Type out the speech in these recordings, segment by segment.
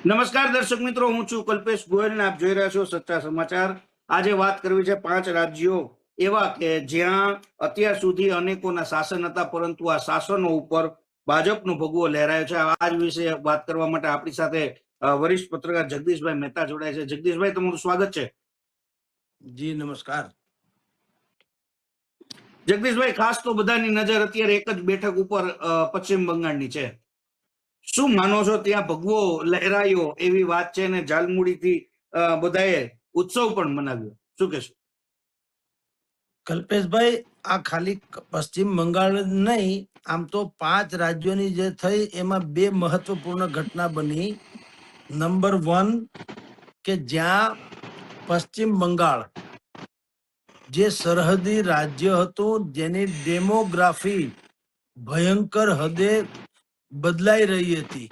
નમસ્કાર દર્શક મિત્રો, હું છું કલ્પેશ ગોયલ ને આપ જોઈ રહ્યા છો સચ્ચા સમાચાર. આજે વાત કરવી છે 5 રાજ્યો એવા કે જ્યાં અત્યાર સુધી અનેકોના શાસન હતા, પરંતુ આ શાસનો ઉપર ભાજપનો ભગવો લહેરાયો છે. આ જ વિશે વાત કરવા માટે આપણી સાથે વરિષ્ઠ પત્રકાર જગદીશભાઈ મહેતા જોડાય છે. જગદીશભાઈ, તમારું સ્વાગત છે. જી નમસ્કાર. જગદીશભાઈ, ખાસ તો બધાની નજર અત્યારે એક જ બેઠક ઉપર પશ્ચિમ બંગાળની છે. શું માનો છો, ત્યાં ભગવો લહેરાયો એવી વાત છે ને ઝાલમુડીથી બધાએ ઉત્સવ પણ મનાવ્યો, શું કહેશો? કલ્પેશભાઈ, આ ખાલી પશ્ચિમ બંગાળ નહીં, આમ તો 5 રાજ્યોની જે થઈ એમાં 2 મહત્વપૂર્ણ ઘટના બની. નંબર 1 કે જ્યાં પશ્ચિમ બંગાળ જે સરહદી રાજ્ય હતું, જેની ડેમોગ્રાફી ભયંકર હદે બદલાઈ રહી હતી,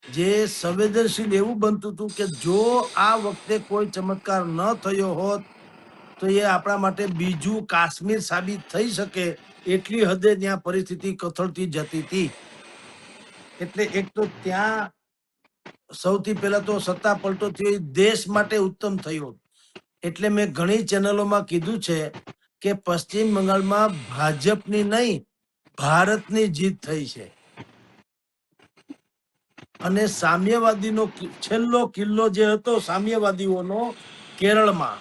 જે સંવેદનશીલ એવું બનતું હતું કે જો આ વખતે કોઈ ચમત્કાર ન થયો હોત તો એ આપણા માટે બીજું કાશ્મીર સાબિત થઈ શકે એટલી હદે ત્યાં પરિસ્થિતિ કથળતી જતી હતી. એટલે એક તો ત્યાં સૌથી પહેલા તો સત્તા પલટો થયો, દેશ માટે ઉત્તમ થયો. એટલે મેં ઘણી ચેનલોમાં કીધું છે કે પશ્ચિમ બંગાળમાં ભાજપની નહીં, ભારતની જીત થઈ છે. અને સામ્યવાદીનો છેલ્લો કિલ્લો જે હતો સામ્યવાદીઓનો કેરળમાં,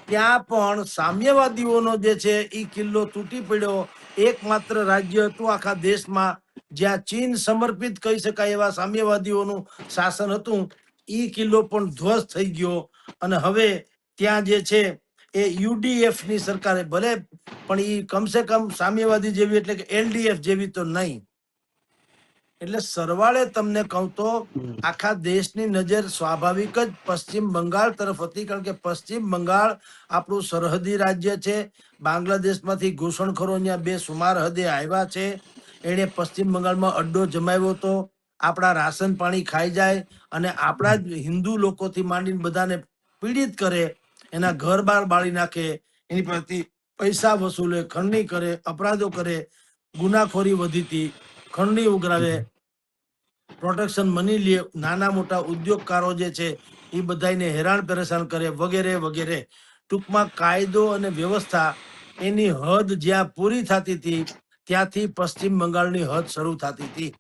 ત્યાં પણ સામ્યવાદીઓનો જે છે એ કિલ્લો તૂટી પડ્યો. એકમાત્ર રાજ્ય હતું આખા દેશમાં જ્યાં ચીન સમર્પિત કહી શકાય એવા સામ્યવાદીઓનું શાસન હતું, એ કિલ્લો પણ ધ્વસ્ત થઈ ગયો. અને હવે ત્યાં જે છે એ યુડીએફ ની સરકારે ભલે, પણ એ કમસે કમ સામ્યવાદી જેવી એટલે કે એલડીએફ જેવી તો નહીં. એટલે સરવાળે તમને કહું તો આખા દેશની નજર સ્વાભાવિક જ પશ્ચિમ બંગાળ તરફ હતી, કારણ કે પશ્ચિમ બંગાળ આપણું સરહદી રાજ્ય છે. બાંગ્લાદેશમાંથી ઘૂસણખોરો અહીંયા 2 સુમાર હદે આવ્યા છે. એણે પશ્ચિમ બંગાળમાં અડ્ડો જમાવ્યો હતો. આપણા રાશન પાણી ખાઈ જાય અને આપણા જ હિન્દુ લોકોથી માંડીને બધાને પીડિત કરે, એના ઘર બાર બાળી નાખે, એની પ્રતિ પૈસા વસૂલે, ખંડણી કરે, અપરાધો કરે, ગુનાખોરી વધી હતી, ખંડણી ઉઘરાવે, પ્રોટેક્શન મની લે, નાના મોટા ઉદ્યોગકારો જે છે એ બધાને હેરાન પરેશાન કરે, વગેરે વગેરે. ટૂંકમાં કાયદો અને વ્યવસ્થા એની હદ જ્યાં પૂરી થતી હતી ત્યાંથી પશ્ચિમ બંગાળની હદ શરૂ થતી હતી.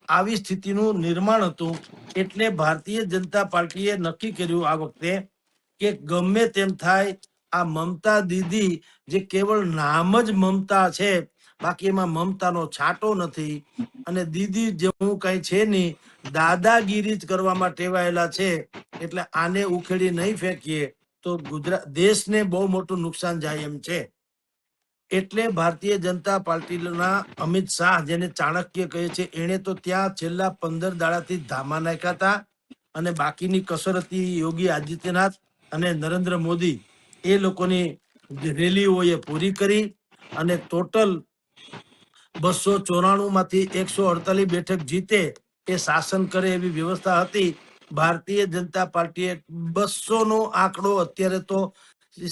આવી સ્થિતિનું નિર્માણ હતું. એટલે ભારતીય જનતા પાર્ટીએ નક્કી કર્યું આ વખતે કે ગમે તેમ થાય, આ મમતા દીદી જે કેવળ નામ જ મમતા છે, બાકી એમાં મમતાનો છાંટો નથી, અને દીદી જેવું કઈ છે નહીં, દાદાગીરી જ કરવામાં ટેવાયેલા છે. એટલે આને ઉખેડી નહીં ફેંકીએ તો દેશને બહુ મોટું નુકસાન જાય એમ છે. એટલે ભારતીય જનતા પાર્ટીના અમિત શાહ, જેને ચાણક્ય કહે છે, એને તો ત્યાં છેલ્લા 15 દાડાથી ધામા નાખ્યા હતા. અને બાકીની કસરતી યોગી આદિત્યનાથ અને નરેન્દ્ર મોદી એ લોકોની રેલીઓએ પૂરી કરી અને ટોટલ 294 માંથી 148 બેઠક જીતે એ શાસન કરે એવી વ્યવસ્થા હતી. ભારતીય જનતા પાર્ટીએ 200 નો આંકડો અત્યારે તો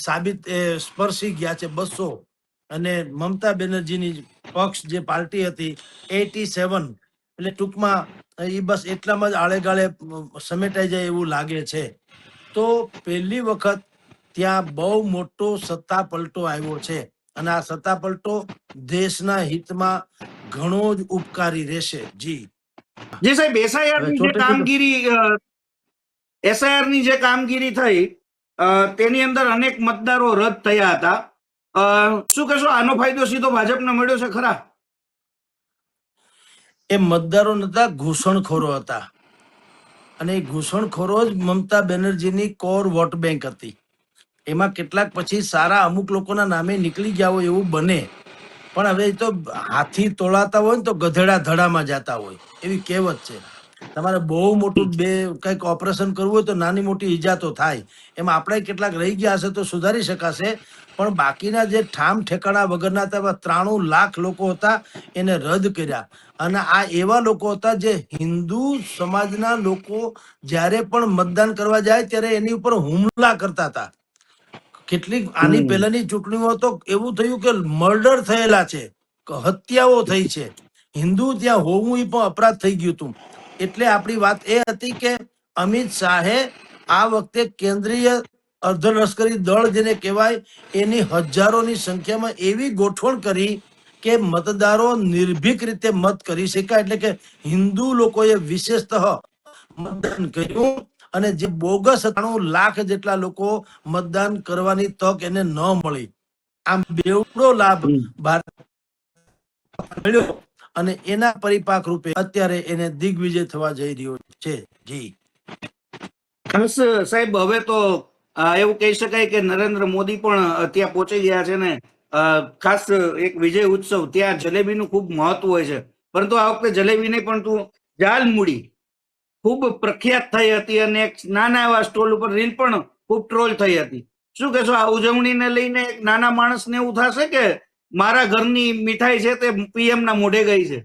સાબિત સ્પર્શી ગયા છે, 200. અને મમતા બેનર્જીની પક્ષ જે પાર્ટી હતી 87. એટલે ટૂંકમાં એ બસ એટલામાં જ આળેગાળે સમેટાઈ જાય એવું લાગે છે. તો પહેલી વખત ત્યાં બહુ મોટો સત્તા પલટો આવ્યો છે, અને આ સત્તા પલટો દેશના હિતમાં ઘણો જ ઉપકારી રહેશે. જી સાહેબ, એસઆઈઆર ની જે કામગીરી થઈ તેની અંદર અનેક મતદારો રદ થયા હતા. શું કહેશો, આનો ફાયદો સીધો ભાજપને મળ્યો છે ખરા? એ મતદારો નતા, ઘૂસણખોરો હતા. અને એ ઘૂસણખોરો જ મમતા બેનર્જીની કોર વોટ બેંક હતી. એમાં કેટલાક પછી સારા અમુક લોકોના નામે નીકળી ગયા હોય એવું બને, પણ હવે તો હાથી તોળાતા હોય ને તો ગધેડા ધડામાં જતા હોય એવી કહેવત છે. તમારે બહુ મોટું કંઈક ઓપરેશન કરવું હોય તો નાની મોટી ઈજા તો થાય. એમાં આપણે કેટલાક રહી ગયા હશે તો સુધારી શકાશે, પણ બાકીના જે ઠામ ઠેકાણા વગરના હતા 93 લાખ લોકો હતા, એને રદ કર્યા. અને આ એવા લોકો હતા જે હિન્દુ સમાજના લોકો જ્યારે પણ મતદાન કરવા જાય ત્યારે એની ઉપર હુમલા કરતા હતા. કેટલીક આની પહેલાની ચૂંટણીઓ તો એવું થયું કે મર્ડર થયેલા છે, હત્યાઓ થઈ છે, હિન્દુ ત્યાં હોવું એ પણ અપરાધ થઈ ગયું હતું. એટલે આપણી વાત એ હતી કે અમિત શાહે આ વખતે કેન્દ્રીય અર્ધલશ્કરી દળ જેને કહેવાય એની હજારોની સંખ્યામાં એવી ગોઠવણ કરી કે મતદારો નિર્ભીક રીતે મત કરી શકાય, એટલે કે હિન્દુ લોકોએ વિશેષતઃ મતદાન કર્યું અને જે બોગસ 93 લાખ જેટલા લોકો મતદાન કરવાની તક એને ન મળી. આમ બેવડો લાભ ભારત મળ્યો અને એના પરિપાક રૂપે અત્યારે એને દિગ્વિજય થવા જઈ રહ્યો છે. જી ખાસ સાહેબ હવે તો એવું કહી શકાય કે નરેન્દ્ર મોદી પણ ત્યાં પહોંચી ગયા છે ને ખાસ એક વિજય ઉત્સવ ત્યાં જલેબીનું ખૂબ મહત્વ હોય છે, પરંતુ આ વખતે જલેબી નહીં પણ તું જાલમુડી ખૂબ પ્રખ્યાત થઈ હતી અને એક નાના એવા સ્ટોલ ઉપર રીલ પણ ખૂબ ટ્રોલ થઈ હતી. શું કહેશો આ ઉજવણીને લઈને? એક નાના માણસને એવું થશે કે મારા ઘરની મીઠાઈ છે તે પીએમ ના મોઢે ગઈ છે.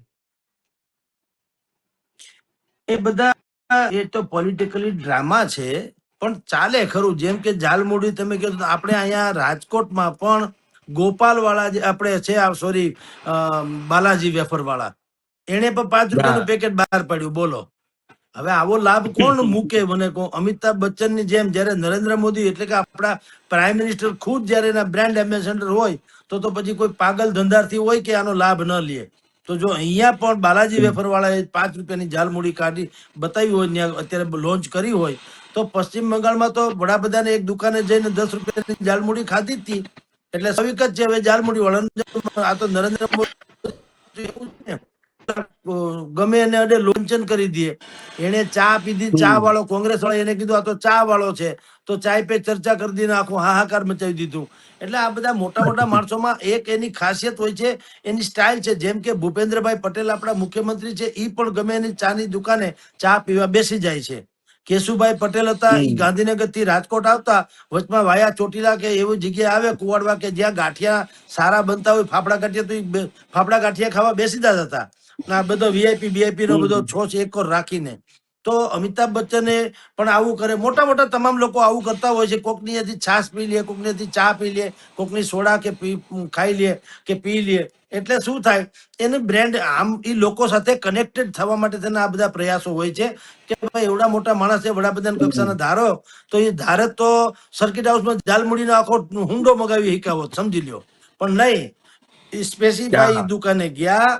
એ બધા એ તો પોલિટિકલી ડ્રામા છે, પણ ચાલે ખરું. જેમ કે જાલમુડી તમે કહો તો આપણે અહીંયા રાજકોટમાં પણ ગોપાલ વાળા જે આપણે છે, સોરી બાલાજી વેફર વાળા, એને પણ 5 રૂપિયાનું પેકેટ બહાર પાડ્યું. બોલો હવે આવો લાભ કોણ મૂકે? મને કહો. અમિતાભ બચ્ચન ની જેમ જયારે નરેન્દ્ર મોદી એટલે કે આપણા પ્રાઇમ મિનિસ્ટર ખુદ જયારે એના બ્રાન્ડ એમ્બેસેડર હોય તો પછી કોઈ પાગલ ધંધાર્થી હોય કે આનો લાભ ન લે? તો જો અહીંયા પણ બાલાજી વેફર વાળાએ 5 રૂપિયાની જાલમુડી કાઢી બતાવી હોય, ત્યાં અત્યારે લોન્ચ કરી હોય, તો પશ્ચિમ બંગાળમાં તો વડાપ્રધાને એક દુકાને જઈને 10 રૂપિયાની જાલમુડી ખાધી હતી. એટલે સ્વાભાવિક જ છે હવે જાલમુડી વાળા આ તો નરેન્દ્ર મોદી ગમે એને અડે લોન્ચન કરી દે. એને ચા પીધી, ચા વાળો કોંગ્રેસ વાળો એને કીધું આ તો ચા વાળો છે, તો ચાય પે ચર્ચા કરી દીને આખું હાહાકાર મચાવી દીધું. એટલે આ બધા મોટા મોટા માણસોમાં એક એની ખાસિયત હોય છે, એની સ્ટાઇલ છે. જેમ કે ભૂપેન્દ્રભાઈ પટેલ આપણા મુખ્યમંત્રી છે, એ પણ ગમે એની ચાની દુકાને ચા પીવા બેસી જાય છે. કેશુભાઈ પટેલ હતા, એ ગાંધીનગર થી રાજકોટ આવતા વચમાં વાયા ચોટીલા કે એવી જગ્યાએ આવે કુવાડવા કે જ્યાં ગાંઠિયા સારા બનતા હોય, ફાફડા ગાંઠિયા, તો ફાફડા ગાંઠિયા ખાવા બેસી જતા હતા. આ બધો વીઆઈપી નો બધો છોછ એકોર રાખીને. તો અમિતાભ બચ્ચને પણ આવું કરે. મોટા મોટા તમામ લોકો આવું કરતા હોય છે. કોકની અહીંથી છાશ પી લે, કોકની અહીંથી ચા પી લે, કોકની સોડા કે ખાઈ લે કે પી લે. એટલે શું થાય, એને બ્રેન્ડ આમ એ લોકો સાથે કનેક્ટેડ થવા માટે તેના આ બધા પ્રયાસો હોય છે કે ભાઈ એવડા મોટા માણસ છે, વડાપ્રધાન કક્ષાના ધારો, તો એ ધારે તો સર્કિટ હાઉસમાં જાલમુડીનો આખો હુંડો મગાવી હિકાવો, સમજી લ્યો. પણ નહીં, સ્પેસિફાઈ દુકાને ગયા.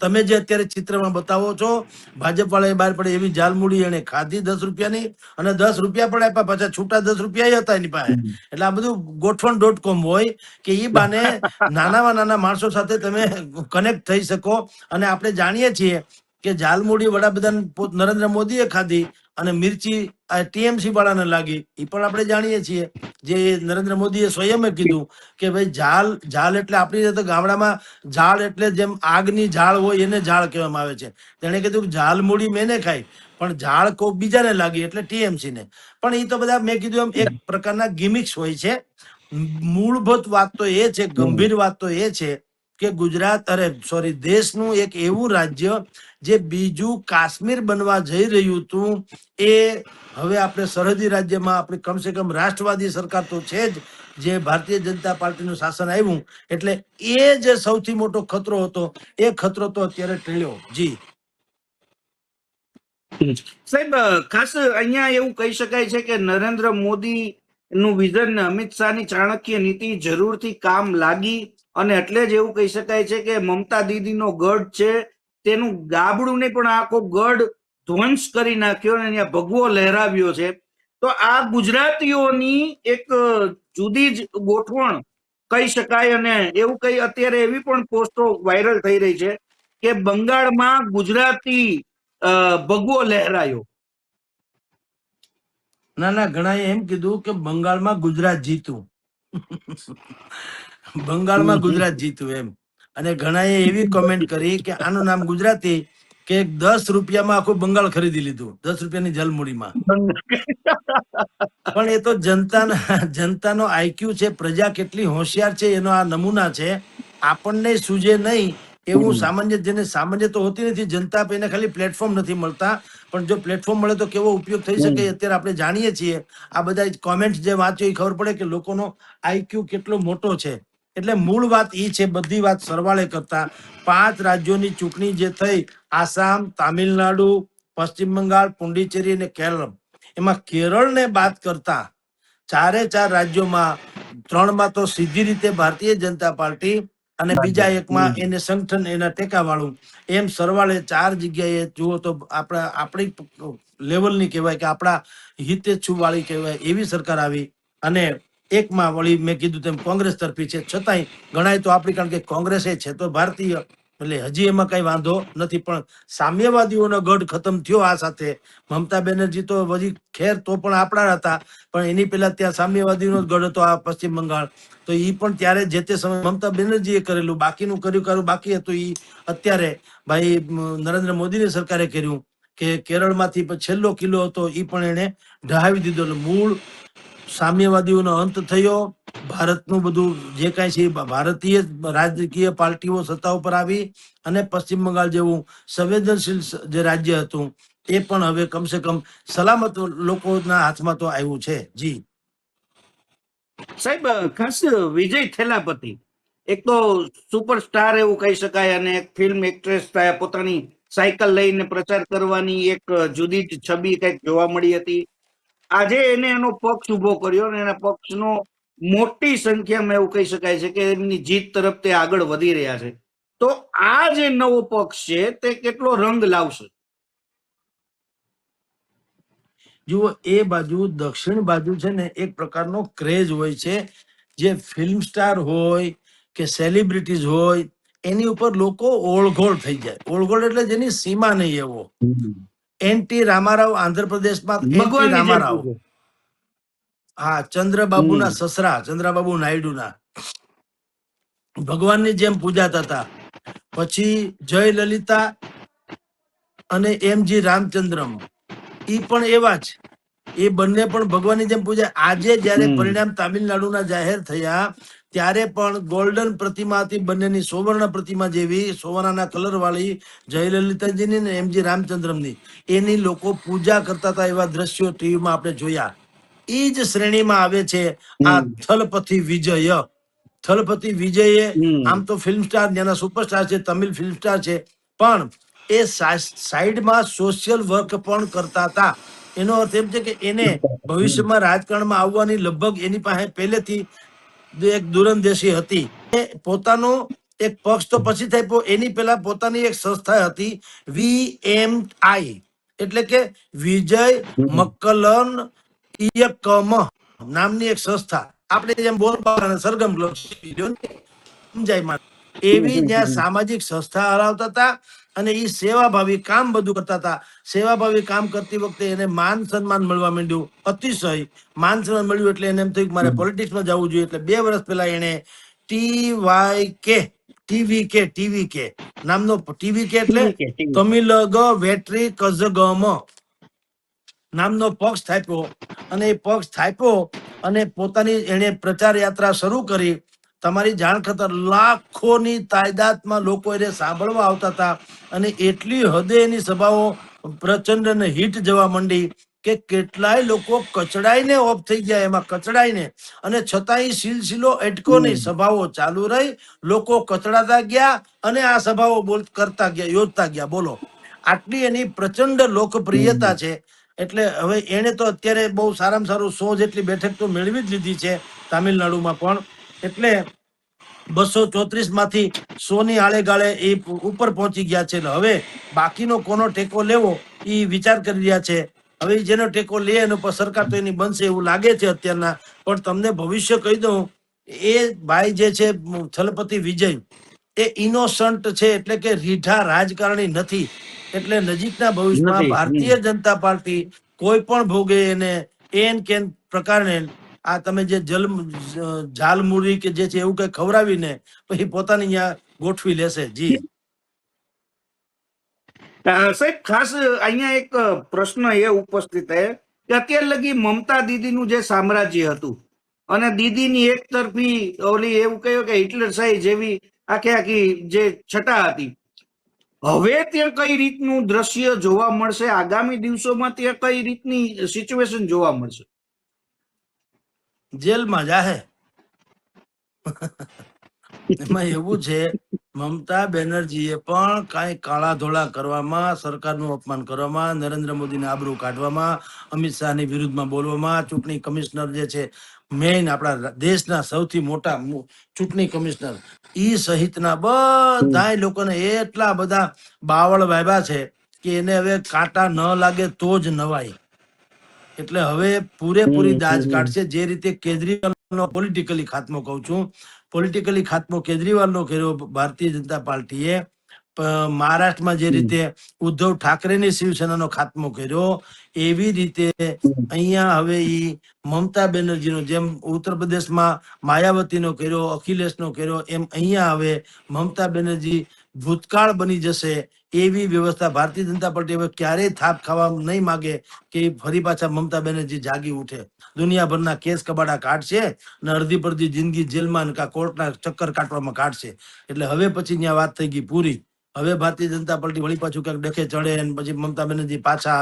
તમે જે અત્યારે ચિત્રમાં બતાવો છો, ભાજપ વાળા બહાર પડે એવી જાલમુડી એને ખાધી 10 રૂપિયાની, અને 10 રૂપિયા પણ આપ્યા, પાછા છૂટા 10 રૂપિયા હતા એની પાસે. એટલે આ બધું ગોઠવણ.com હોય કે એ બાને નાનામાં નાના માણસો સાથે તમે કનેક્ટ થઈ શકો. અને આપણે જાણીએ છીએ કે જાલમુડી વડાપ્રધાન નરેન્દ્ર મોદીએ ખાધી અને મિર્ચી ટીએમસી વાળાને લાગી, એ પણ આપણે જાણીએ છીએ. જે નરેન્દ્ર મોદીએ સ્વયં કીધું કે ભાઈ ઝાલ એટલે આપણી તો ગામડામાં ઝાડ એટલે જેમ આગની ઝાડ હોય એને ઝાડ કહેવામાં આવે છે. તેણે કીધું કે જાલમુડી મેને ખાઈ, પણ ઝાડ કોક બીજાને લાગી એટલે ટીએમસી ને. પણ એ તો બધા મેં કીધું એમ એક પ્રકારના ગિમિક્સ હોય છે. મૂળભૂત વાત તો એ છે, ગંભીર વાત તો એ છે કે દેશનું એક એવું રાજ્ય જે બીજું કાશ્મીર બનવા જઈ રહ્યું હતું, એ હવે આપણે સરહદી રાજ્યમાં આપણે કમસે કમ રાષ્ટ્રવાદી સરકાર તો છે જ, જે ભારતીય જનતા પાર્ટીનું શાસન આવ્યું, એટલે એ જે સૌથી મોટો ખતરો હતો, એ ખતરો તો અત્યારે ટળ્યો. જી સાહેબ, ખાસ અહીંયા એવું કહી શકાય છે કે નરેન્દ્ર મોદી નું વિઝન અમિત શાહની ચાણક્ય નીતિ જરૂરથી કામ લાગી, અને એટલે જ એવું કહી શકાય છે કે મમતા દીદીનો ગઢ છે તેનું ગાબડું ને પણ આખો ગઢ ધ્વંસ કરી નાખ્યો અને અહીંયા ભગવો લહેરાવ્યો છે. તો આ ગુજરાતીઓની એક જુદી જ ગોઠવણ કહી શકાય. અને એવું કઈ અત્યારે એવી પણ પોસ્ટો વાયરલ થઈ રહી છે કે બંગાળમાં ગુજરાતી ભગવો લહેરાયો. ના, ઘણા એમ કીધું કે બંગાળમાં ગુજરાત જીતું, બંગાળમાં ગુજરાત જીતું એમ. અને ઘણાએ એવી કોમેન્ટ કરી કે આનું નામ ગુજરાતી, કે 10 રૂપિયામાં આખું બંગાળ ખરીદી લીધું, 10 રૂપિયાની જલમુડીમાં. પણ એ તો જનતાનો આઈક્યુ છે, પ્રજા કેટલી હોશિયાર છે એનો આ નમૂના છે. આપણને સૂજે નહીં એવું સામાન્ય, જેને સામાન્ય તો હોતી નથી જનતા, એને ખાલી પ્લેટફોર્મ નથી મળતા, પણ જો પ્લેટફોર્મ મળે તો કેવો ઉપયોગ થઈ શકે અત્યારે આપણે જાણીએ છીએ. આ બધા કોમેન્ટ જે વાંચ્યો એ ખબર પડે કે લોકોનો આઈક્યુ કેટલો મોટો છે. એટલે મૂળ વાત એ છે, બધી વાત સરવાળે કરતા 5 રાજ્યોની ચૂંટણી જે થઈ, આસામ, તામિલનાડુ, પશ્ચિમ બંગાળ, પુડુચેરી અને કેરળ, એમાં કેરળને બાદ કરતા 4 રાજ્યોમાં 3માં તો સીધી રીતે ભારતીય જનતા પાર્ટી અને બીજા એકમાં એને સંગઠન એના ટેકા વાળું, એમ સરવાળે 4 જગ્યાએ જુઓ તો આપણી લેવલની કહેવાય કે આપણા હિતેચ્છુ વાળી કહેવાય એવી સરકાર આવી. અને એકમાં વળી મેં કીધું તેમ કોંગ્રેસ તરફી છે, છતાંય ગણાય તો આપણી, કારણ કે કોંગ્રેસે છે તો ભારતીય, એટલે હજી એમાં કઈ વાંધો નથી. પણ સામ્યવાદીઓનો ગઢ ખતમ થયો આ સાથે. મમતા બેનર્જી તો હજી ખેર તો પણ આપણા હતા, પણ એની પહેલા ત્યાં સામ્યવાદીનો જ ગઢ હતો આ પશ્ચિમ બંગાળ. તો એ પણ ત્યારે જે તે સમયે મમતા બેનર્જીએ કરેલું, બાકીનું કર્યું બાકી હતું. એ અત્યારે ભાઈ નરેન્દ્ર મોદીની સરકારે કર્યું કે કેરળમાંથી છેલ્લો કિલ્લો હતો એ પણ એને ઢહાવી દીધો. એટલે મૂળ સામ્યવાદીઓનો અંત થયો. ભારતનું બધું જે કાંઈ છે ભારતીય રાજકીય પાર્ટીઓ સત્તા ઉપર આવી, અને પશ્ચિમ બંગાળ જેવું સંવેદનશીલ જે રાજ્ય હતું એ પણ હવે કમસે કમ સલામત લોકોના હાથમાં તો આવ્યું છે. જી સાહેબ, ખાસ વિજય થેલાપતિ એક તો સુપરસ્ટાર એવું કહી શકાય, અને એક ફિલ્મ એક્ટ્રેસ પોતાની સાયકલ લઈને પ્રચાર કરવાની એક જુદી જ છબી કંઈક જોવા મળી હતી. આજે એને એનો પક્ષ ઉભો કર્યો અને એના પક્ષનો મોટી સંખ્યામાં એવું કહી શકાય છે કે એમની જીત તરફ તે આગળ વધી રહ્યા છે. તો આ જે નવો પક્ષ છે તે કેટલો રંગ લાવશે? જુઓ, એ બાજુ દક્ષિણ બાજુ છે ને એક પ્રકારનો ક્રેઝ હોય છે. જે ફિલ્મ સ્ટાર હોય કે સેલિબ્રિટીઝ હોય એની ઉપર લોકો ઓળઘોળ થઈ જાય. ઓળઘોળ એટલે જેની સીમા નહીં એવો. એનટી રામારાવ આંધ્રપ્રદેશમાં, એનટી ભગવાનની જેમ રામારાવ, પૂજે. હા, ચંદ્રબાબુના સસરા, ચંદ્રબાબુ નાયડુના ભગવાનની જેમ પૂજાતા હતા. પછી જયલલિતા અને એમજી રામચંદ્રમ, ઈ પણ એવા જ, એ બંને પણ ભગવાનની જેમ પૂજા. આજે જયારે પરિણામ તામિલનાડુના જાહેર થયા ત્યારે પણ ગોલ્ડન પ્રતિમા હતી બંનેની, સુવર્ણ પ્રતિમા જેવી, સોનાના કલર વાળી જયલલિતાજીની ને એમજી રામચંદ્રમની, એની લોકો પૂજા કરતા હતા. એવા દ્રશ્યો ટીવીમાં આપણે જોયા. એ જ શ્રેણીમાં આવે છે આ થલપતિ વિજય. થલપતિ વિજયે આમ તો ફિલ્મ સ્ટાર, જેના સુપરસ્ટાર છે, તમિલ ફિલ્મ સ્ટાર છે, પણ એ સાઈડમાં સોશિયલ વર્ક પણ કરતા હતા. એનો અર્થ એમ છે કે એને ભવિષ્યમાં રાજકારણમાં આવવાની લગભગ એની પાસે પહેલેથી એક દૂરંદેશી હતી. એ પોતાનો એક પક્ષ તો પછી થાય, એની પહેલા પોતાની એક સંસ્થા હતી, VMI, એટલે કે વિજય મક્કલન ઇયકમ નામની એક સંસ્થા. આપણે જેમ બોલબાલા અને સરગમ ક્લબ સમજાય માં, એવી ત્યાં સામાજિક સંસ્થા હરાવતા હતા. અને એ સેવાભાવી કામ બધું કરતા હતા. સેવાભાવી કામ કરતી વખતે એને માન સન્માન મળવા માંડ્યું, અતિશય માન સન્માન મળ્યું. એટલે એને એમ થયું કે મારે પોલિટિક્સમાં જવું જોઈએ. એટલે 2 વર્ષ પહેલા એને ટીવીકે નામનો, ટીવીકે એટલે તમિલગ વેટ્રી કઝગમ નામનો પક્ષ સ્થાપ્યો. અને એ પક્ષ સ્થાપ્યો અને પોતાની એને પ્રચાર યાત્રા શરૂ કરી. તમારી જાણ ખાતર લાખોની તાદાદમાં લોકો એને સાંભળવા આવતા હતા. અને એટલી હદે એની સભાઓ પ્રચંડ અને હિટ જવા માંડી કે કેટલાય લોકો કચડાઈને ઓફ થઈ ગયા, એમાં કચડાઈને. અને છતાંય સિલસિલો અટકો નહીં, સભાઓ ચાલુ રહી, લોકો કચડાતા ગયા અને આ સભાઓ કરતા ગયા, યોજતા ગયા. બોલો, આટલી એની પ્રચંડ લોકપ્રિયતા છે. એટલે હવે એને તો અત્યારે બહુ સારામાં સારું 100 જેટલી બેઠક તો મેળવી જ લીધી છે તામિલનાડુમાં પણ. એટલે 234 માંથી 100 ની આળે ગાળે એ ઉપર પહોંચી ગયા છે. એટલે હવે બાકીનો કોનો ટેકો લેવો એ વિચાર કરી રહ્યા છે. હવે જેનો ટેકો લે એનો પર સરકાર તો એની બનશે એવું લાગે છે અત્યારના. પણ તમને ભવિષ્ય કહી દઉં, એ ભાઈ જે છે થલપતિ વિજય, એ ઇનોસન્ટ છે, એટલે કે રીઢા રાજકારણી નથી. એટલે નજીકના ભવિષ્યમાં ભારતીય જનતા પાર્ટી કોઈ પણ ભોગે એને એન કેન પ્રકારને આ તમે જે ઝાલમુરી કે જે છે એવું કઈ ખવડાવીને પછી પોતાની અહીંયા ગોઠવી લેશે. જી સાહેબ, ખાસ અહીંયા એક પ્રશ્ન એ ઉપસ્થિત થાય કે અત્યાર લગી મમતા દીદીનું જે સામ્રાજ્ય હતું અને દીદીની એક તરફી ઓલી એવું કહ્યું કે હિટલર શાહી જેવી આખી જે છટા હતી, હવે ત્યાં કઈ રીતનું દ્રશ્ય જોવા મળશે? આગામી દિવસોમાં ત્યાં કઈ રીતની સિચ્યુએશન જોવા મળશે? જેલમાં જાહે. એમાં એવું છે, મમતા બેનર્જીએ પણ કાંઈ કાળા ધોળા કરવામાં, સરકારનું અપમાન કરવામાં, નરેન્દ્ર મોદીને આબરૂ કાઢવામાં, અમિત શાહની વિરુદ્ધમાં બોલવામાં, ચૂંટણી કમિશનર જે છે મેઇન આપણા દેશના સૌથી મોટા ચૂંટણી કમિશનર ઈ સહિતના બધાય લોકોને એટલા બધા બાવળ વાવ્યા છે કે એને હવે કાંટા ન લાગે તો જ નવાય. એટલે હવે પૂરેપૂરી દાજ કાઢશે. જે રીતે કેજરીવાલનો પોલિટિકલી ખાત્મો કહું છું, પોલિટિકલી ખાત્મો કેજરીવાલનો કર્યો ભારતીય જનતા પાર્ટીએ, મહારાષ્ટ્રમાં જે રીતે ઉદ્ધવ ઠાકરેની શિવસેનાનો ખાત્મો કર્યો, એવી રીતે અહીંયા હવે ઈ મમતા બેનર્જીનો, જેમ ઉત્તર પ્રદેશમાં માયાવતીનો કર્યો, અખિલેશનો કર્યો, એમ અહીંયા હવે મમતા બેનર્જી ભૂતકાળ બની જશે. એવી વ્યવસ્થા ભારતીય જનતા પાર્ટી હવે ક્યારેય થાપ ખાવા નહીં માગે કે ફરી પાછા મમતા બેનર્જી જાગી ઉઠે, દુનિયાભરના કેસ કબાડા કાઢશે અને અડધી પડધી જિંદગી જેલમાં કોર્ટના ચક્કર કાઢવામાં કાઢશે. એટલે હવે પછી ત્યાં વાત થઈ ગઈ પૂરી. હવે ભારતીય જનતા પાર્ટી વળી પાછું ક્યાંક ડખે ચડે ને પછી મમતા બેનર્જી પાછા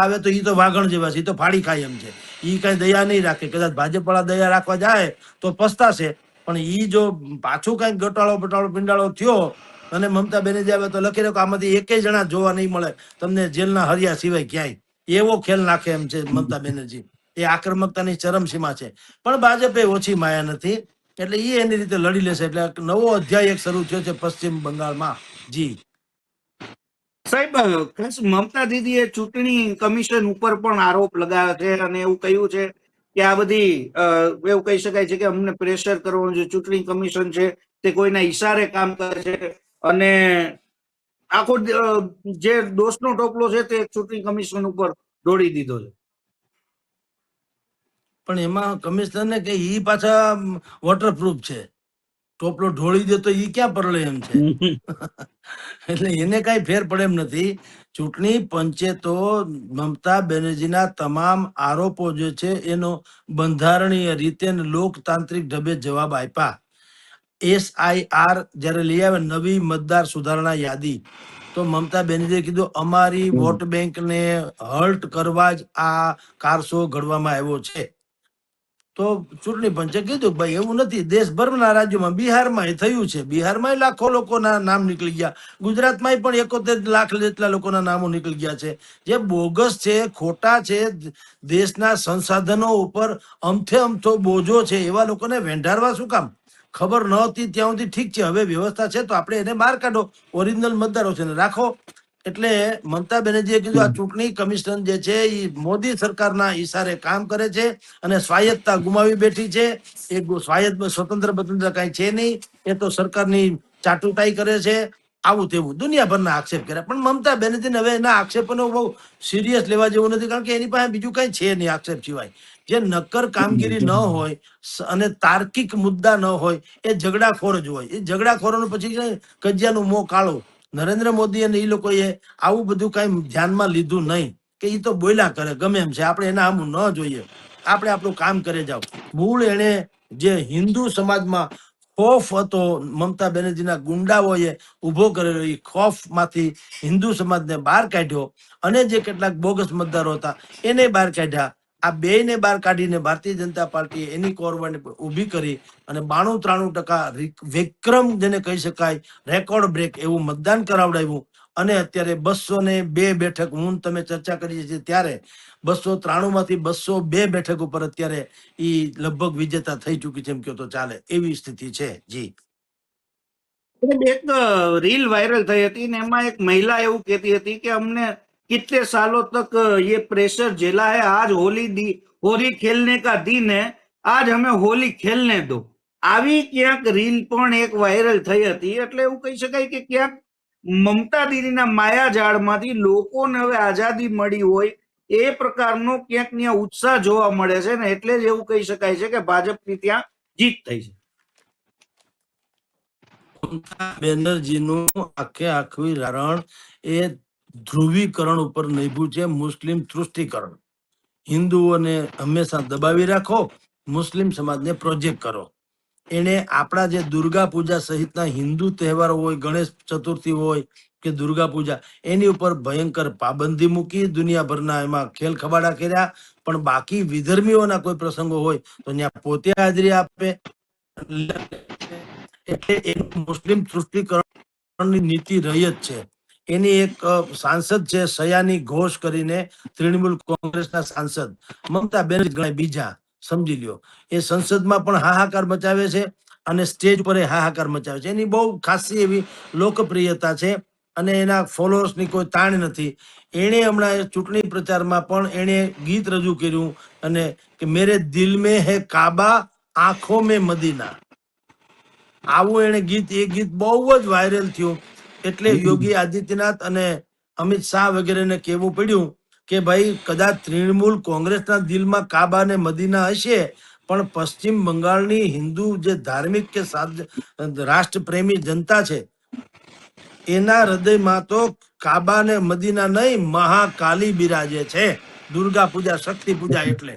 આવે તો ઈ તો વાઘણ જેવા છે, ઈ તો ફાડી ખાય એમ છે. ઈ કઈ દયા નહીં રાખે. કદાચ ભાજપ વાળા દયા રાખવા જાય તો પસ્તાશે, પણ ઈ જો પાછું કઈક ગટાળો પિંડાળો થયો અને મમતા બેનર્જી આવે તો લખી રાખો આમાંથી એકેય જણા જોવા નહીં મળે તમને જેલના હરિયા સિવાય ક્યાંય. એવો ખેલ નાખે એમ છે મમતા બેનર્જી. એ આક્રમકતાની ચરમસીમા છે. પણ ભાજપે ઓછી માયા નથી, એટલે એ એની રીતે લડી લેશે. એટલે નવો અધ્યાય એક શરૂ થયો છે પશ્ચિમ બંગાળમાં. જી સાહેબ, ખાસ મમતા દીદીએ ચૂંટણી કમિશન ઉપર પણ આરોપ લગાવ્યો છે અને એવું કહ્યું છે કે આ બધી એવું કહી શકાય છે કે અમને પ્રેશર કરવાનું છે. ચૂંટણી કમિશન છે તે કોઈના ઈશારે કામ કરે છે અને આખો જે દોષનો ટોપલો છે તે ચૂંટણી કમિશન ઉપર ઢોળી દીધો છે. પણ એમાં કમિશનર ને કે ઈ પાછા વોટરપ્રૂફ છે, ટોપલો ઢોળી દે તો ઈ ક્યાં પરળે એમ છે. એટલે એને કઈ ફેર પડે એમ નથી. ચૂંટણી પંચે તો મમતા બેનર્જીના તમામ આરોપો જે છે એનો બંધારણીય રીતે લોકતાંત્રિક ઢબે જવાબ આપ્યા. SIR જયારે લઈ આવે નવી મતદાર સુધારણા યાદી, તો મમતા બેનર્જીએ કીધું અમારી વોટ બેંક ને હર્ટ કરવા જ આ કારસો ઘડવામાં આવ્યો છે. તો ચૂંટણી પંચે કીધું ભાઈ એવું નથી. દેશભરના રાજ્યોમાં, બિહારમાં એ થયું છે, બિહારમાં લાખો લોકોના નામ નીકળી ગયા, ગુજરાતમાં પણ 71 લાખ જેટલા લોકોના નામો નીકળી ગયા છે. જે બોગસ છે, ખોટા છે, દેશના સંસાધનો ઉપર અમથો બોજો છે, એવા લોકોને વેંઢારવા શું કામ? ખબર નહોતી ત્યાં સુધી ઠીક છે, હવે વ્યવસ્થા છે તો આપણે એને બહાર કાઢો, ઓરિજિનલ મતદારો છે ને રાખો. એટલે મમતા બેનર્જીએ કીધું આ ચૂંટણી કમિશન જે છે એ મોદી સરકારના ઈશારે કામ કરે છે અને સ્વાયત્તતા ગુમાવી બેઠી છે. એ સ્વતંત્ર કઈ છે નહીં, એ તો સરકારની ચાટુટાઈ કરે છે. આવું તેવું દુનિયાભરના આક્ષેપ કર્યા, પણ મમતા બેનર્જીને હવે એના આક્ષેપોને બહુ સિરિયસ લેવા જેવું નથી, કારણ કે એની પાસે બીજું કઈ છે નહીં આક્ષેપ સિવાય. જે નક્કર કામગીરી ન હોય અને તાર્કિક મુદ્દા ન હોય એ ઝઘડાખોર જ હોય. એ ઝઘડાખોરોનું પછી કજિયાનું મોં કાળું. નરેન્દ્ર મોદી અને એ લોકોએ આવું બધું કઈ ધ્યાનમાં લીધું નહીં કે એ તો બોલ્યા કરે ગમે એમ છે, આપણે એના આમ ન જોઈએ, આપણે આપણું કામ કરે જાવ. મૂળ એને જે હિન્દુ સમાજમાં ખોફ હતો, મમતા બેનર્જીના ગુંડાઓએ ઉભો કરેલો, એ ખોફ માંથી હિન્દુ સમાજને બહાર કાઢ્યો અને જે કેટલાક બોગસ મતદારો હતા એને બહાર કાઢ્યા. આ બેને બહાર કાઢીને ભારતીય જનતા પાર્ટીએ એની કોરવાને ઉભી કરી અને 92-93% વિક્રમ જેને કહી શકાય, રેકોર્ડ બ્રેક એવું મતદાન કરાવડાવ્યું. અને અત્યારે 202 બેઠક, હું તમે ચર્ચા કરીએ છીએ ત્યારે 293 માંથી 202 બેઠક ઉપર અત્યારે ઈ લગભગ વિજેતા થઈ ચૂકી છે એમ કહો તો ચાલે, એવી સ્થિતિ છે. જી એક રીલ વાયરલ થઈ હતી ને એમાં એક મહિલા એવું કહેતી હતી કે અમને कितने सालों तक ये प्रेशर झेला है, आज होली खेलने का दिन है, आज हमें होली खेलने दो. આવી ક્યાંક રીલ પણ એક વાયરલ થઈ હતી. એટલે એવું કહી શકાય કે ક્યાંક મમતા દીદીના માયાજાળમાંથી લોકોને હવે આઝાદી મળી હોય એ પ્રકારનો ક્યાંક ત્યાં ઉત્સાહ જોવા મળે છે ને એટલે જ એવું કહી શકાય છે કે ભાજપની ત્યાં જીત થઈ છે. મમતા બેનર્જીનું આખું રારણ એ ધ્રુવીકરણ ઉપર નભ્યું છે, મુસ્લિમ તૃષ્ટિકરણ. હિન્દુઓને હંમેશા દબાવી રાખો, મુસ્લિમ સમાજને પ્રોજેક્ટ કરો. એને આપણા જે દુર્ગા પૂજા સહિતના હિન્દુ તહેવારો હોય, ગણેશ ચતુર્થી હોય કે દુર્ગા પૂજા, એની ઉપર ભયંકર પાબંદી મૂકી, દુનિયાભરના એમાં ખેલ ખબાડા કર્યા. પણ બાકી વિધર્મીઓના કોઈ પ્રસંગો હોય તો ત્યાં પોતે હાજરી આપે. એટલે એનું મુસ્લિમ તૃષ્ટિકરણની નીતિ રહી જ છે. એની એક સાંસદ છે સયાની ઘોષ કરીને, તૃણમૂલ કોંગ્રેસના સાંસદ મમતા બેનર્જી ગણાય બીજા, સમજી લ્યો. એ સંસદમાં પણ હાહાકાર મચાવે છે અને સ્ટેજ પર હાહાકાર મચાવે છે. એની બહુ ખાસી એવી લોકપ્રિયતા છે અને એના ફોલોઅર્સની કોઈ તાણ નથી. એણે હમણાં ચૂંટણી પ્રચારમાં પણ એણે ગીત રજૂ કર્યું અને કે મેરે દિલ મેં હે કાબા, આંખો મેં મદીના. આવું એને ગીત, એ ગીત બહુ જ વાયરલ થયું. એટલે યોગી આદિત્યનાથ અને અમિત શાહ વગેરેને કહેવું પડ્યું કે ભાઈ કદાચ તૃણમૂલ કોંગ્રેસના દિલમાં કાબા ને મદીના હશે, પણ પશ્ચિમ બંગાળની હિન્દુ જે ધાર્મિક કે રાષ્ટ્રપ્રેમી જનતા છે એના હૃદયમાં તો કાબા ને મદીના નહીં, મહાકાલી બિરાજે છે. દુર્ગા પૂજા, શક્તિ પૂજા એટલે.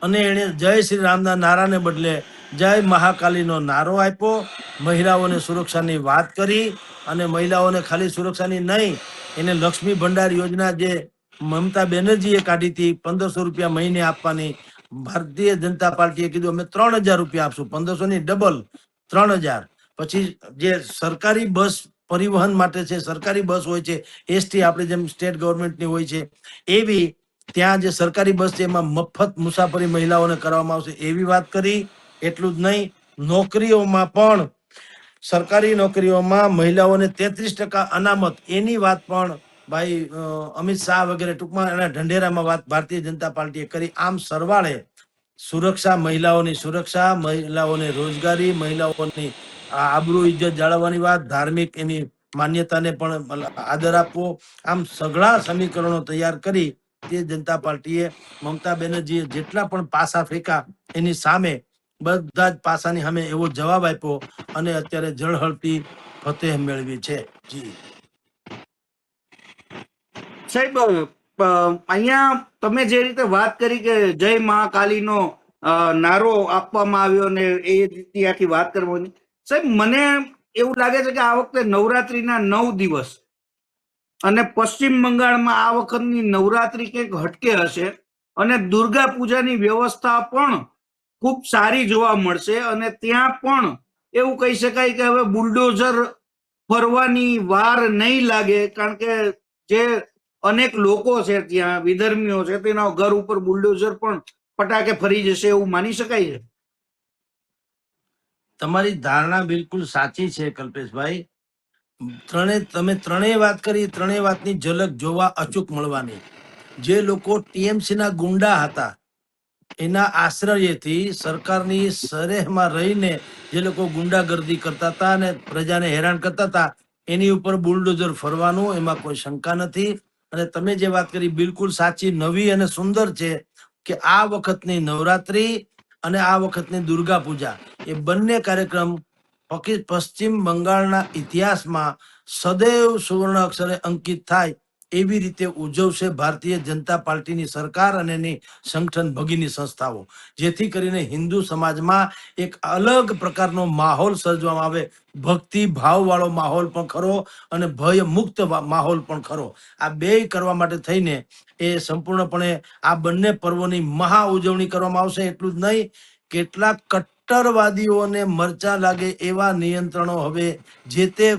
અને એને જય શ્રી રામના નારાને બદલે જય મહાકાલીનો નારો આપ્યો. મહિલાઓને સુરક્ષાની વાત કરી અને મહિલાઓને ખાલી સુરક્ષાની નહીં, એને લક્ષ્મી ભંડાર યોજના જે મમતા બેનર્જીએ કાઢી હતી 1500 રૂપિયા મહિને આપવાની, ભારતીય જનતા પાર્ટીએ કીધું અમે 3000 રૂપિયા આપશું, 1500 ની ડબલ 3000. પછી જે સરકારી બસ પરિવહન માટે છે, સરકારી બસ હોય છે એસટી, આપણે જેમ સ્ટેટ ગવર્મેન્ટની હોય છે એવી, ત્યાં જે સરકારી બસ છે એમાં મફત મુસાફરી મહિલાઓને કરવામાં આવશે એવી વાત કરી. એટલું જ નહીં, નોકરીઓમાં પણ સરકારી નોકરીઓમાં મહિલાઓને 33% અનામત, એની વાત પણ ભાઈ અમિત શાહ વગેરે ટૂંકમાં એના ઢંઢેરામાં વાત ભારતીય જનતા પાર્ટીએ કરી. આમ સરવાળે સુરક્ષા, મહિલાઓની સુરક્ષા, મહિલાઓને રોજગારી, મહિલાઓની આબરૂ ઇજ્જત જાળવવાની વાત, ધાર્મિક એની માન્યતાને પણ આદર આપવો, આમ સઘળા સમીકરણો તૈયાર કરી ભારતીય જનતા પાર્ટીએ, મમતા બેનર્જીએ જેટલા પણ પાસા ફેંકા એની સામે બધા જ પાસાની સામે એવો જવાબ આપ્યો અને અત્યારે ઝળહળતી ફતેહ મેળવી છે. જી સાહેબ, અહીંયા તમે જે રીતે વાત કરી કે જય મહાકાલીનો નારો આપવામાં આવ્યો ને એ રીતની આખી વાત કરવાની, સાહેબ મને એવું લાગે છે કે આ વખતે નવરાત્રીના 9 દિવસ અને પશ્ચિમ બંગાળમાં આ વખતની નવરાત્રી કંઈક હટકે હશે અને દુર્ગા પૂજાની વ્યવસ્થા પણ ખૂબ સારી જોવા મળશે અને ત્યાં પણ એવું કહી શકાય કે હવે બુલડોઝર ફરવાની વાર નહીં લાગે, કારણ કે જે અનેક લોકો છે ત્યાં વિધર્મીઓ છે તેના ઘર ઉપર બુલડોઝર પણ પટાકે ફરી જશે એવું માની શકાય છે. તમારી ધારણા બિલકુલ સાચી છે કલ્પેશભાઈ. તમે ત્રણેય વાત કરી, ત્રણેય વાતની ઝલક જોવા અચૂક મળવાની. જે લોકો ટીએમસી ના ગુંડા હતા એના આશ્રયથી સરકારની સરેહમાં રહીને જે લોકો ગુંડાગર્દી કરતા હતા અને પ્રજાને હેરાન કરતા હતા એની ઉપર બુલડોઝર ફરવાનું, એમાં કોઈ શંકા નથી. અને તમે જે વાત કરી બિલકુલ સાચી, નવી અને સુંદર છે કે આ વખતની નવરાત્રી અને આ વખતની દુર્ગા પૂજા એ બંને કાર્યક્રમ પશ્ચિમ બંગાળના ઇતિહાસમાં સદૈવ સુવર્ણ અક્ષરે અંકિત થાય એવી રીતે ઉજવશે ભારતીય જનતા પાર્ટીની સરકાર અને એની સંગઠન ભગીની સંસ્થાઓ, જેથી કરીને હિન્દુ સમાજમાં એક અલગ પ્રકારનો માહોલ સર્જવામાં આવે. ભક્તિ ભાવ વાળો માહોલ પણ ખરો અને ભય મુક્ત માહોલ પણ ખરો. આ બે કરવા માટે થઈને એ સંપૂર્ણપણે આ બંને પર્વોની મહા ઉજવણી કરવામાં આવશે. એટલું જ નહીં, કેટલાક કટ્ટરવાદીઓને મરચા લાગે એવા નિયંત્રણો હવે જે તે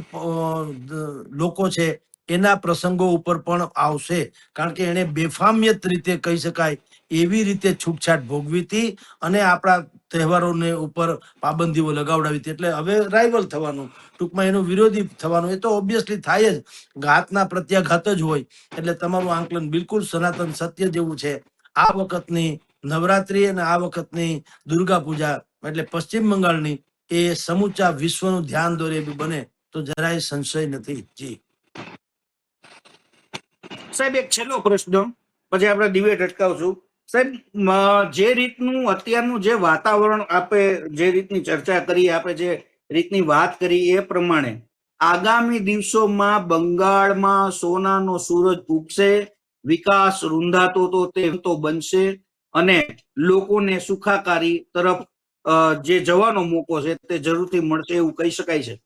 લોકો છે એના પ્રસંગો ઉપર પણ આવશે, કારણ કે એને બેફામિયત રીતે કહી શકાય એવી રીતે છૂટછાટ ભોગવી હતી અને આપણા તહેવારોને ઉપર પાબંદીઓ લગાવડાવી હતી. એટલે હવે રાઇવલ થવાનું, ટૂંકમાં એનું વિરોધી થવાનું, એ તો ઓબ્વિયસલી થાય જ, ઘાતના પ્રત્યાઘાત જ હોય. એટલે તમારું આંકલન બિલકુલ સનાતન સત્ય જેવું છે. આ વખતની નવરાત્રી અને આ વખતની દુર્ગા પૂજા એટલે પશ્ચિમ બંગાળની એ સમૂચા વિશ્વનું ધ્યાન દોરે એવી બને તો જરાય સંશય નથી. જી સાહેબ, એક છેલ્લો પ્રશ્ન પછી આપણે ડિબેટ અટકાવશું. સાહેબ, જે રીતનું અત્યારનું જે વાતાવરણ, આપે જે રીતની ચર્ચા કરી, આપે જે રીતની વાત કરી એ પ્રમાણે આગામી દિવસોમાં બંગાળમાં સોનાનો સૂરજ ઉગશે, વિકાસ રૂંધાતો તો બનશે અને લોકોને સુખાકારી તરફ જે જવાનો મોકો છે તે જરૂરથી મળશે એવું કહી શકાય છે.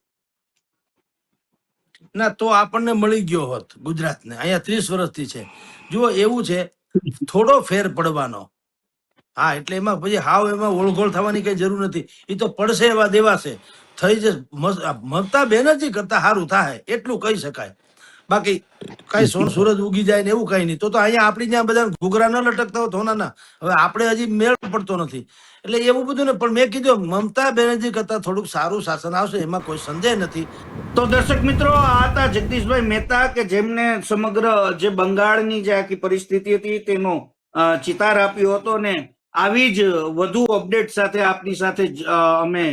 ના, તો આપણને મળી ગયો હોત ગુજરાતને. અહીંયા 30 વર્ષથી છે. જુઓ, એવું છે થોડો ફેર પડવાનો. હા એટલે એમાં પછી હાવ એમાં ઓળઘોળ થવાની કઈ જરૂર નથી. એ તો પડશે એવા દેવાશે. થઈ જશે. મમતા બેનર્જી કરતા સારું થાય એટલું કહી શકાય. બાકી કઈ સૂરજ ઉગી જાય ને એવું કઈ નહીં. તો અહીંયા આપણી ત્યાં બધા ઘૂઘરા ન લટકતા હોય ધોનાના. હવે આપણે હજી મેળ પડતો નથી એટલે એવું બધું ને. પણ મેં કીધું મમતા બેનર્જી કરતા થોડુંક સારું શાસન આવશે એમાં કોઈ સંદેહ નથી. તો દર્શક મિત્રો, આ હતા જગદીશભાઈ મહેતા કે જેમને સમગ્ર જે બંગાળની જે આખી પરિસ્થિતિ હતી તેનો ચિતાર આપ્યો હતો. ને આવી જ વધુ અપડેટ સાથે આપની સાથે અમે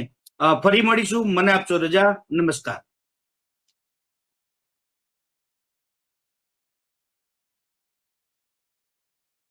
ફરી મળીશું. મને આપશો રજા. નમસ્કાર.